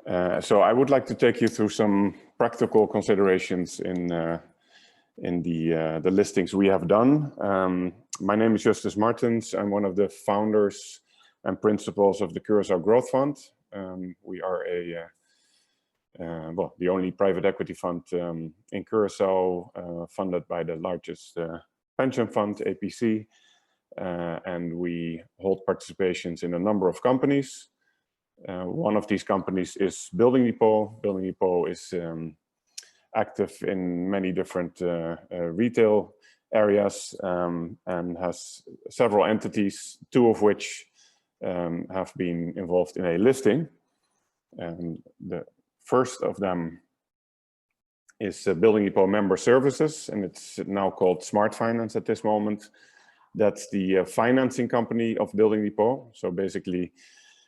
So I would like to take you through some practical considerations in the listings we have done. My name is Justus Martens. I'm one of the founders and principals of the Curaçao Growth Fund. We are well, the only private equity fund in Curaçao, funded by the largest pension fund, APC. And we hold participations in a number of companies. One of these companies is Building Depot. Building Depot is active in many different retail areas and has several entities, two of which have been involved in a listing. And the first of them is Building Depot Member Services, and it's now called Smart Finance at this moment. That's the financing company of Building Depot. So basically,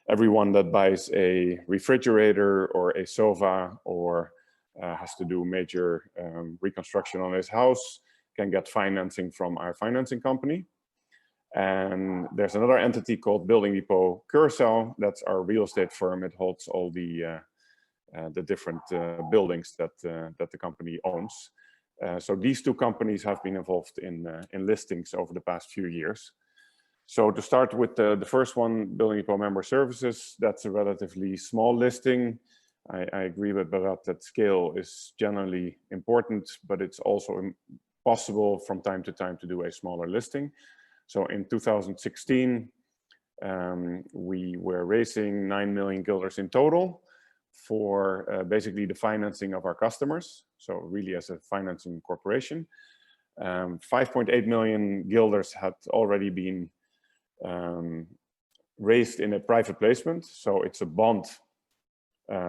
everyone that buys a refrigerator or a sofa or has to do major reconstruction on his house can get financing from our financing company. And there's another entity called Building Depot Curaçao. That's our real estate firm. It holds all the different buildings that the company owns. So these two companies have been involved in listings over the past few years. So to start with the first one, Building Depot Member Services, that's a relatively small listing. I agree with Bharat that scale is generally important, but it's also possible from time to time to do a smaller listing. So in 2016, we were raising 9 million guilders in total for basically the financing of our customers. So really as a financing corporation. 5.8 million guilders had already been raised in a private placement. So it's a bond.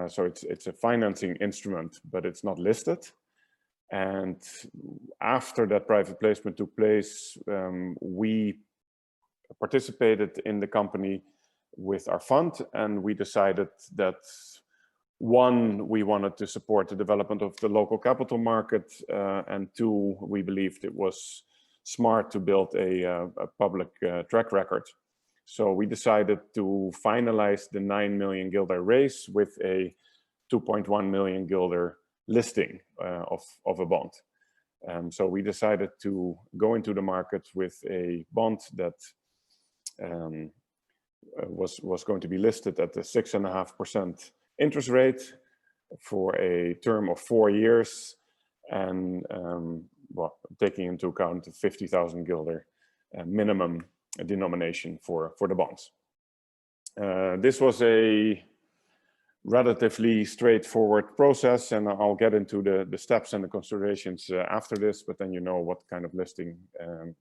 So it's a financing instrument, but it's not listed. And after that private placement took place, we participated in the company with our fund, and we decided that one, we wanted to support the development of the local capital market, and two, we believed it was smart to build a public track record. So we decided to finalize the 9 million guilder raise with a 2.1 million guilder listing of a bond. So we decided to go into the market with a bond that was going to be listed at the 6.5% interest rate for a term of 4 years, and well, taking into account the 50,000 guilder minimum denomination for the bonds. This was a relatively straightforward process, and I'll get into the steps and the considerations after this, but then you know what kind of listing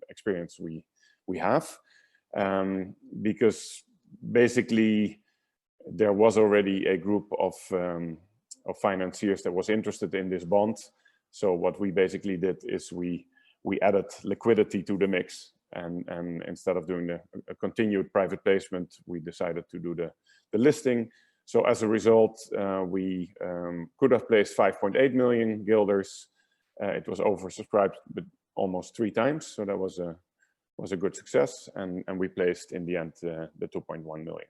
experience we have. Because basically there was already a group of financiers that was interested in this bond. So what we basically did is we added liquidity to the mix, and instead of doing a continued private placement, we decided to do the listing. So as a result, we could have placed 5.8 million guilders. It was oversubscribed but almost 3 times, so that was a good success, and we placed in the end the 2.1 million.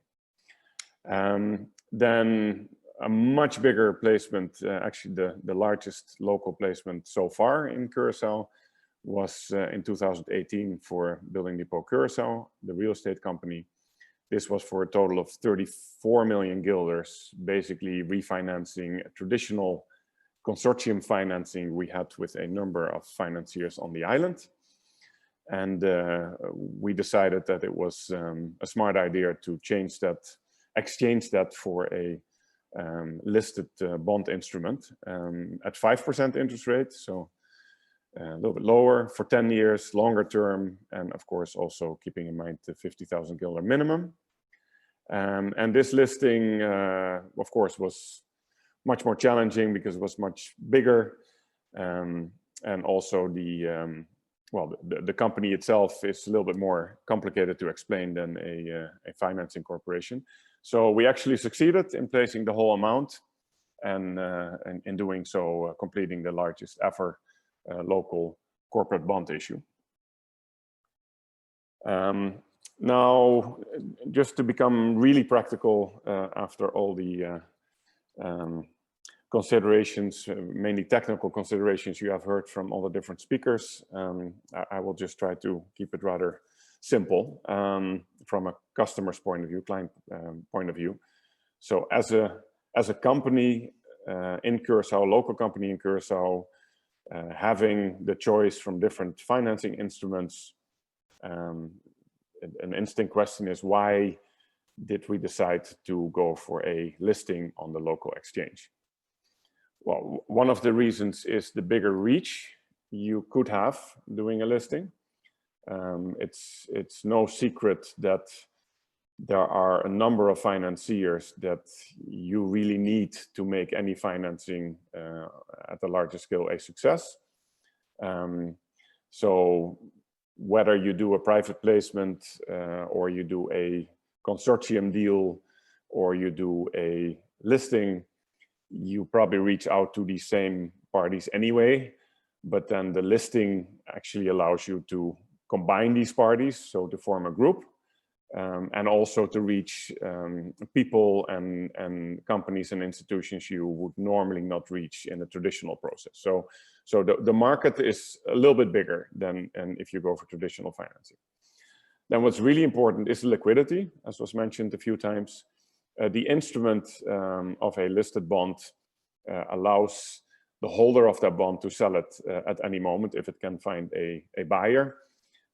Then a much bigger placement, actually the largest local placement so far in Curaçao, was in 2018 for Building Depot Curaçao, the real estate company. This was for a total of 34 million guilders, basically refinancing a traditional consortium financing we had with a number of financiers on the island. And we decided that it was a smart idea to exchange that for a listed bond instrument at 5% interest rate. So a little bit lower for 10 years, longer term, and of course also keeping in mind the 50,000 guilder minimum. And this listing, of course, was much more challenging because it was much bigger, and also the company itself is a little bit more complicated to explain than a financing corporation. So we actually succeeded in placing the whole amount, and in doing so, completing the largest ever local corporate bond issue. Now, just to become really practical, after all the considerations, mainly technical considerations you have heard from all the different speakers. I will just try to keep it rather simple from a customer's point of view, client point of view. So as a company in Curacao, local company in Curacao, having the choice from different financing instruments, an instant question is, why did we decide to go for a listing on the local exchange? Well, one of the reasons is the bigger reach you could have doing a listing. It's no secret that there are a number of financiers that you really need to make any financing at a larger scale a success. So whether you do a private placement or you do a consortium deal or you do a listing, you probably reach out to these same parties anyway, but then the listing actually allows you to combine these parties, so to form a group, and also to reach people and companies and institutions you would normally not reach in a traditional process. So the market is a little bit bigger than if you go for traditional financing. Then what's really important is the liquidity, as was mentioned a few times. The instrument of a listed bond allows the holder of that bond to sell it at any moment if it can find a buyer.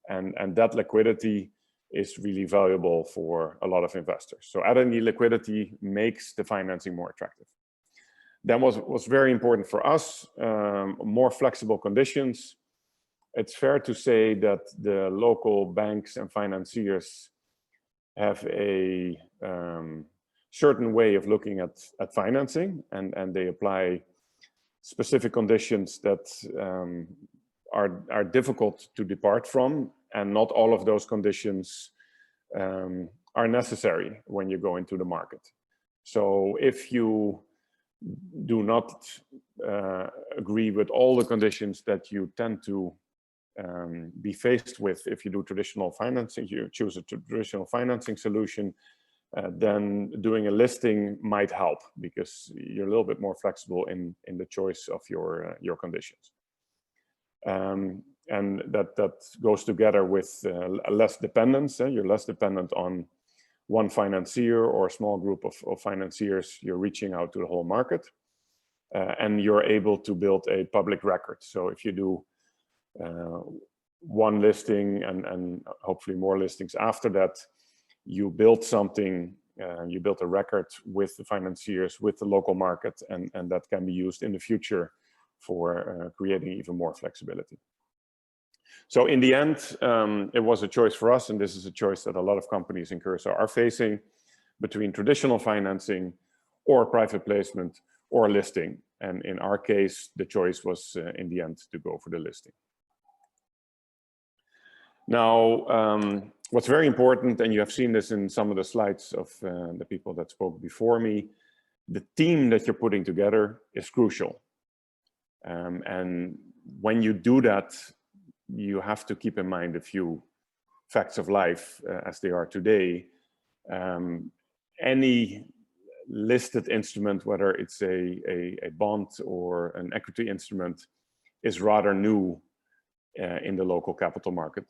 And that liquidity is really valuable for a lot of investors. So adding the liquidity makes the financing more attractive. Then what's very important for us, more flexible conditions. It's fair to say that the local banks and financiers have a certain way of looking at financing, and they apply specific conditions that are difficult to depart from, and not all of those conditions are necessary when you go into the market. So if you do not agree with all the conditions that you tend to be faced with if you do traditional financing, you choose a traditional financing solution, then doing a listing might help because you're a little bit more flexible in the choice of your conditions. And that goes together with less dependence. You're less dependent on one financier or a small group of financiers. You're reaching out to the whole market, and you're able to build a public record. So if you do one listing and hopefully more listings after that, you build something, you build a record with the financiers, with the local market, and that can be used in the future for creating even more flexibility. So in the end, it was a choice for us, and this is a choice that a lot of companies in Curacao are facing, between traditional financing or private placement or listing. And in our case, the choice was in the end to go for the listing. Now, what's very important, and you have seen this in some of the slides of the people that spoke before me, the team that you're putting together is crucial. And when you do that, you have to keep in mind a few facts of life as they are today. Any listed instrument, whether it's a bond or an equity instrument, is rather new in the local capital market.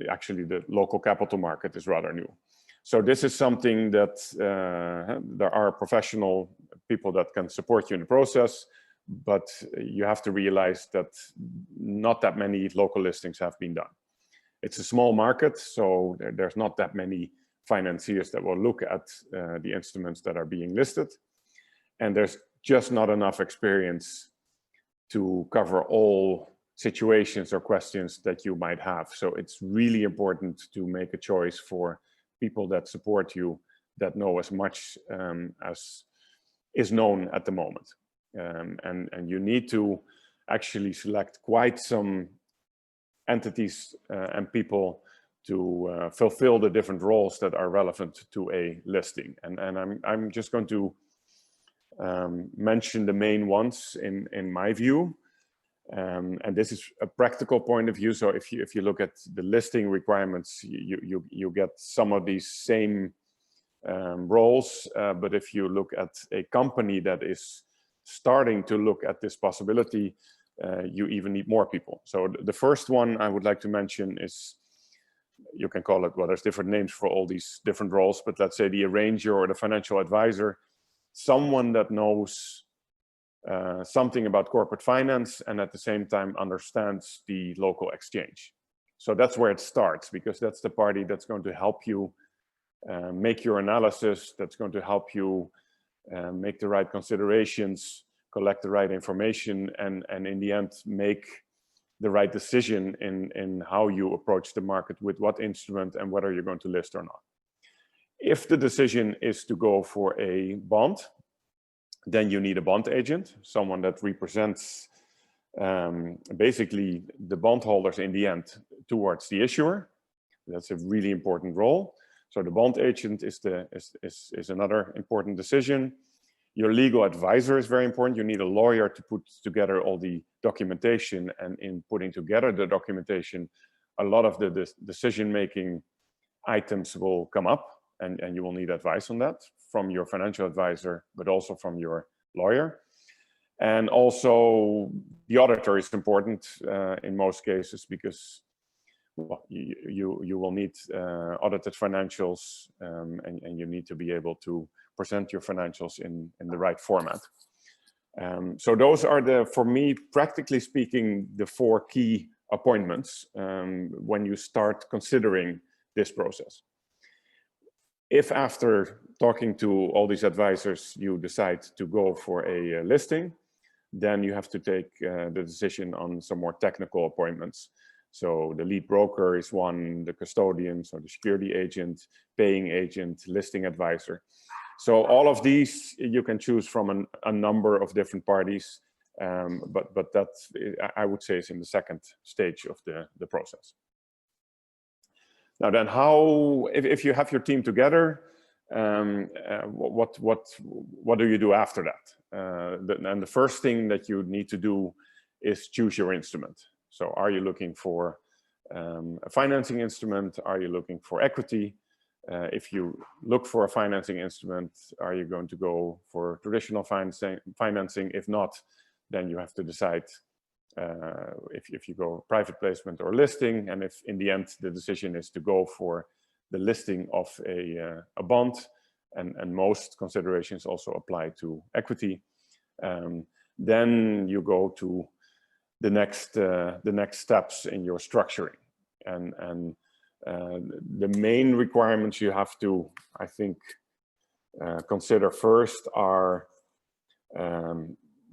Actually, the local capital market is rather new. So this is something that there are professional people that can support you in the process, but you have to realize that not that many local listings have been done. It's a small market, so there's not that many financiers that will look at the instruments that are being listed. And there's just not enough experience to cover all situations or questions that you might have. So it's really important to make a choice for people that support you, that know as much as is known at the moment. And you need to actually select quite some entities and people to fulfill the different roles that are relevant to a listing. And I'm just going to mention the main ones in my view. And this is a practical point of view. So if you look at the listing requirements, you get some of these same roles. But if you look at a company that is starting to look at this possibility, you even need more people. So the first one I would like to mention is, you can call it, well, there's different names for all these different roles, but let's say the arranger or the financial advisor, someone that knows something about corporate finance and at the same time understands the local exchange. So that's where it starts, because that's the party that's going to help you make your analysis, that's going to help you make the right considerations, collect the right information, and in the end make the right decision in how you approach the market with what instrument and whether you're going to list or not. If the decision is to go for a bond, then you need a bond agent, someone that represents basically the bondholders in the end towards the issuer. That's a really important role. So the bond agent is another important decision. Your legal advisor is very important. You need a lawyer to put together all the documentation, and in putting together the documentation, a lot of the decision-making items will come up, and you will need advice on that from your financial advisor, but also from your lawyer. And also the auditor is important in most cases, because well, you will need audited financials, and you need to be able to present your financials in the right format. So those are for me, practically speaking, the 4 key appointments when you start considering this process. If after talking to all these advisors, you decide to go for a listing, then you have to take the decision on some more technical appointments. So the lead broker is one, the custodian, so the security agent, paying agent, listing advisor. So all of these you can choose from a number of different parties, but that I would say is in the second stage of the process. Now then, if you have your team together, what do you do after that? And the first thing that you need to do is choose your instrument. So are you looking for a financing instrument? Are you looking for equity? If you look for a financing instrument, are you going to go for traditional financing? If not, then you have to decide if you go private placement or listing. And if in the end the decision is to go for the listing of a bond, and most considerations also apply to equity, then you go to the next steps in your structuring. And the main requirements you have to, I think, consider first are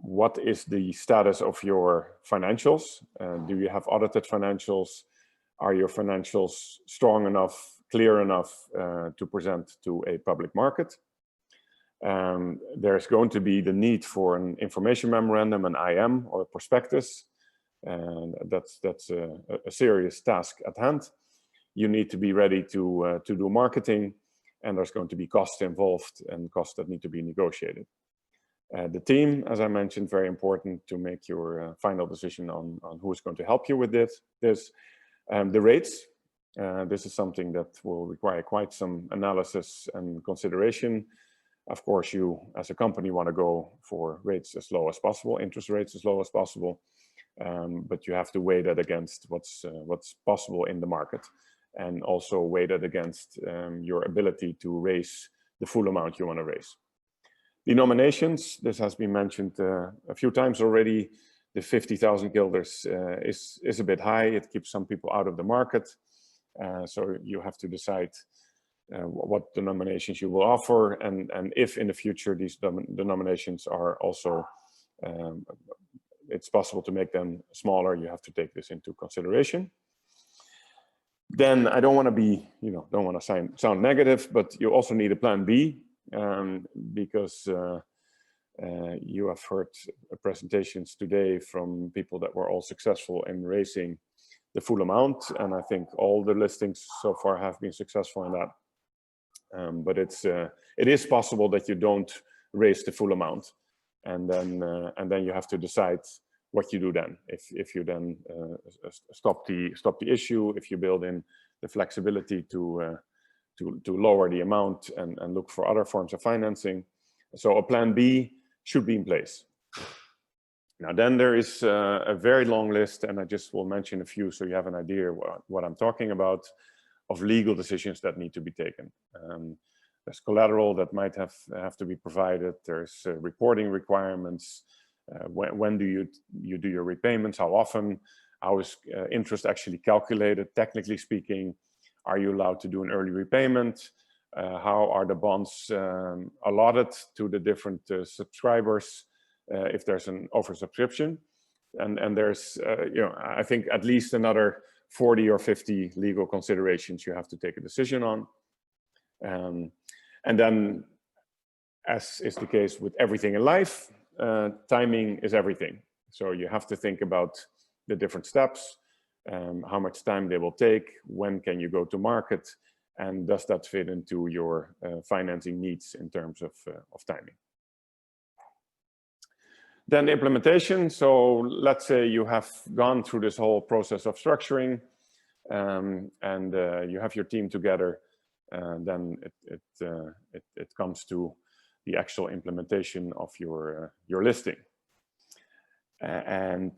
what is the status of your financials? Do you have audited financials? Are your financials strong enough, clear enough to present to a public market? There's going to be the need for an information memorandum, an IM or a prospectus, and that's a serious task at hand. You need to be ready to do marketing, and there's going to be costs involved and costs that need to be negotiated. The team, as I mentioned, very important to make your final decision on who is going to help you with this. The rates, this is something that will require quite some analysis and consideration. Of course, you as a company want to go for rates as low as possible, interest rates as low as possible, but you have to weigh that against what's possible in the market, and also weigh that against your ability to raise the full amount you want to raise. Denominations, this has been mentioned a few times already. The 50,000 guilders is a bit high. It keeps some people out of the market. So you have to decide what denominations you will offer, and if in the future these denominations are also, it's possible to make them smaller, you have to take this into consideration. Then I don't want to be, don't want to sound negative, but you also need a plan B, because you have heard presentations today from people that were all successful in raising the full amount, and I think all the listings so far have been successful in that. But it is possible that you don't raise the full amount, and then you have to decide what you do then. If you then stop the issue, if you build in the flexibility to lower the amount and look for other forms of financing. So a plan B should be in place. Now then there is a very long list, and I just will mention a few so you have an idea what I'm talking about, of legal decisions that need to be taken. There's collateral that might have to be provided. There's reporting requirements. When do you do your repayments? How often? How is interest actually calculated? Technically speaking, are you allowed to do an early repayment? How are the bonds allotted to the different subscribers if there's an oversubscription? And there's, I think at least another 40 or 50 legal considerations you have to take a decision on. And then, as is the case with everything in life, timing is everything. So you have to think about the different steps, how much time they will take, when can you go to market, and does that fit into your financing needs in terms of timing. Then implementation. So let's say you have gone through this whole process of structuring, and you have your team together, then it comes to the actual implementation of your listing. And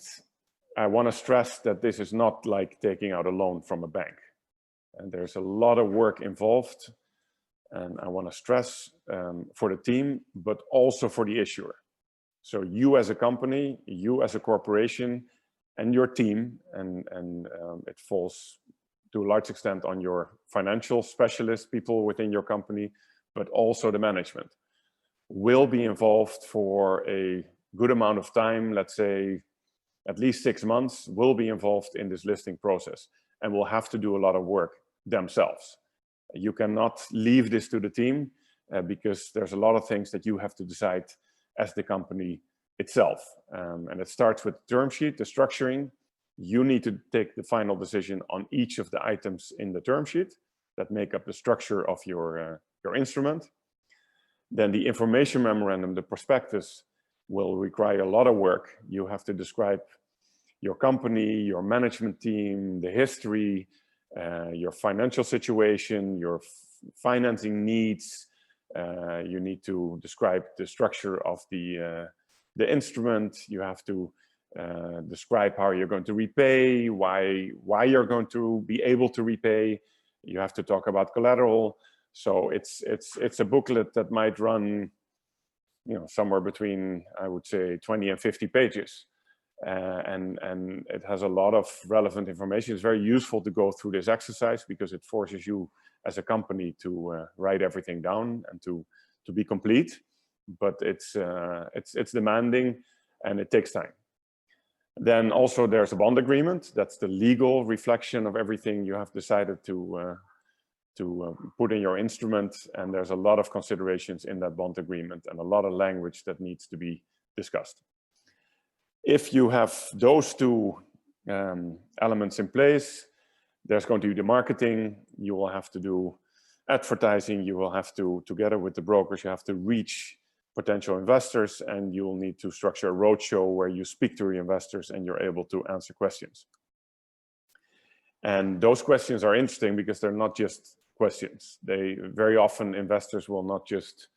I want to stress that this is not like taking out a loan from a bank. And there's a lot of work involved. And I want to stress for the team, but also for the issuer. So you as a company, you as a corporation, and your team, and it falls to a large extent on your financial specialist, people within your company, but also the management, will be involved for a good amount of time, let's say at least 6 months, will be involved in this listing process and will have to do a lot of work themselves. You cannot leave this to the team because there's a lot of things that you have to decide as the company itself. And it starts with the term sheet, the structuring. You need to take the final decision on each of the items in the term sheet that make up the structure of your instrument. Then the information memorandum, the prospectus, will require a lot of work. You have to describe your company, your management team, the history, your financial situation, your financing needs. You need to describe the structure of the instrument. You have to describe how you're going to repay, why you're going to be able to repay. You have to talk about collateral. So it's a booklet that might run, somewhere between, I would say, 20 and 50 pages. And it has a lot of relevant information. It's very useful to go through this exercise because it forces you as a company to write everything down and to be complete. But it's demanding and it takes time. Then also there's a bond agreement. That's the legal reflection of everything you have decided to put in your instrument. And there's a lot of considerations in that bond agreement and a lot of language that needs to be discussed. If you have those two elements in place, there's going to be the marketing. You will have to do advertising. You will have to, together with the brokers, you have to reach potential investors, and you will need to structure a roadshow where you speak to your investors and you're able to answer questions. And those questions are interesting because they're not just questions. Very often investors will not just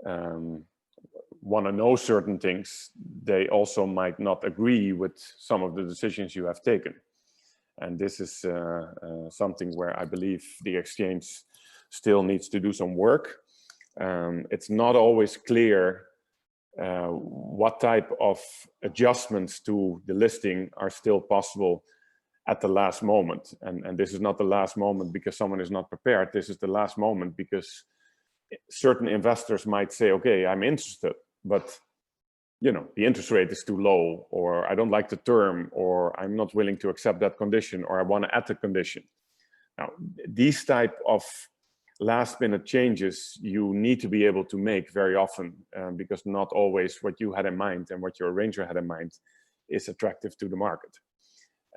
want to know certain things. They also might not agree with some of the decisions you have taken. And this is something where I believe the exchange still needs to do some work. It's not always clear what type of adjustments to the listing are still possible at the last moment. And this is not the last moment because someone is not prepared. This is the last moment because certain investors might say, okay, I'm interested, but the interest rate is too low, or I don't like the term, or I'm not willing to accept that condition, or I want to add the condition. Now, these type of last minute changes you need to be able to make very often because not always what you had in mind and what your arranger had in mind is attractive to the market.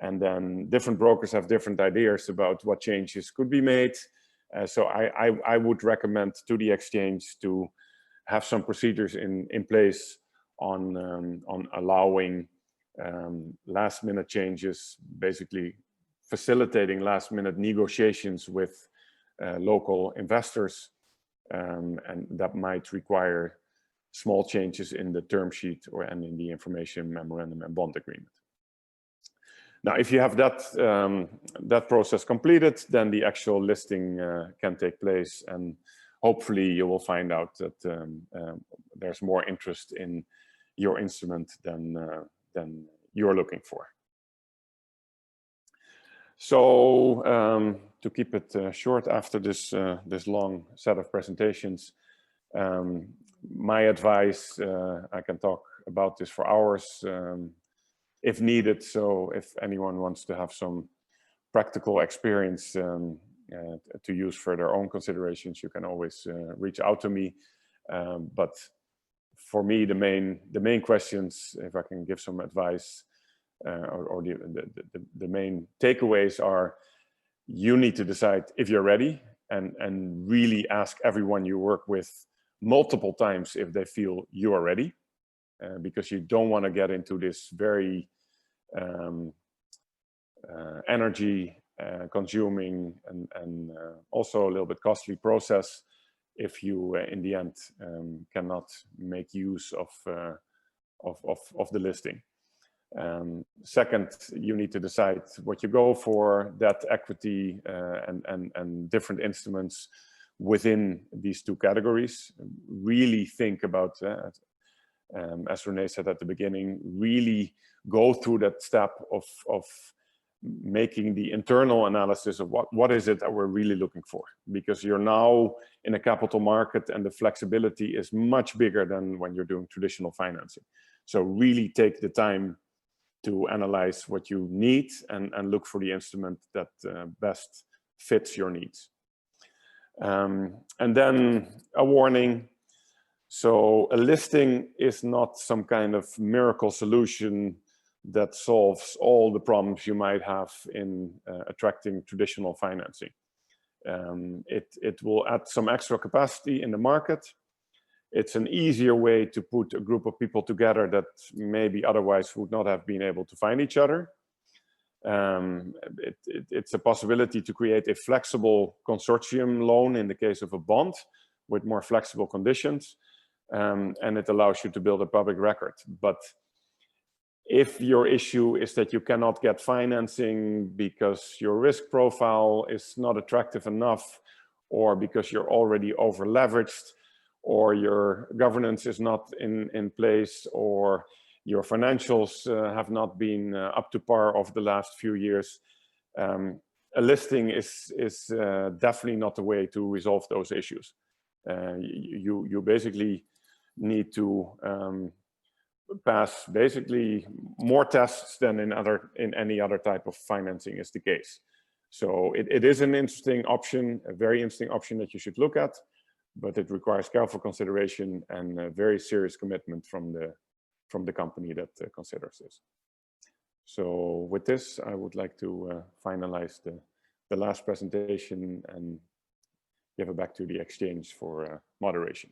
And then different brokers have different ideas about what changes could be made. So I would recommend to the exchange to have some procedures in place on allowing last minute changes, basically facilitating last minute negotiations with local investors, and that might require small changes in the term sheet and in the information memorandum and bond agreement. Now, if you have that process completed, then the actual listing can take place, and hopefully you will find out that there's more interest in your instrument than you're looking for. So to keep it short after this long set of presentations, my advice, I can talk about this for hours if needed. So if anyone wants to have some practical experience to use for their own considerations, you can always reach out to me. But for me, the main questions, if I can give some advice, or the main takeaways are: you need to decide if you're ready, and really ask everyone you work with multiple times if they feel you are ready, because you don't want to get into this very energy consuming and also a little bit costly process if you in the end cannot make use of the listing. Second, you need to decide what you go for, debt, equity, and different instruments within these two categories. Really think about, as René said at the beginning, really go through that step of making the internal analysis of what is it that we're really looking for, because you're now in a capital market and the flexibility is much bigger than when you're doing traditional financing. So really take the time to analyze what you need and look for the instrument that best fits your needs. And then a warning. So a listing is not some kind of miracle solution that solves all the problems you might have in attracting traditional financing. It will add some extra capacity in the market. It's an easier way to put a group of people together that maybe otherwise would not have been able to find each other. It's a possibility to create a flexible consortium loan in the case of a bond with more flexible conditions. And it allows you to build a public record. But if your issue is that you cannot get financing because your risk profile is not attractive enough, or because you're already over leveraged, or your governance is not in place, or your financials have not been up to par over the last few years, a listing is definitely not the way to resolve those issues. You basically need to pass basically more tests than in any other type of financing is the case. So it is an interesting option, a very interesting option that you should look at, but it requires careful consideration and a very serious commitment from the company that considers this. So with this, I would like to finalize the last presentation and give it back to the exchange for moderation.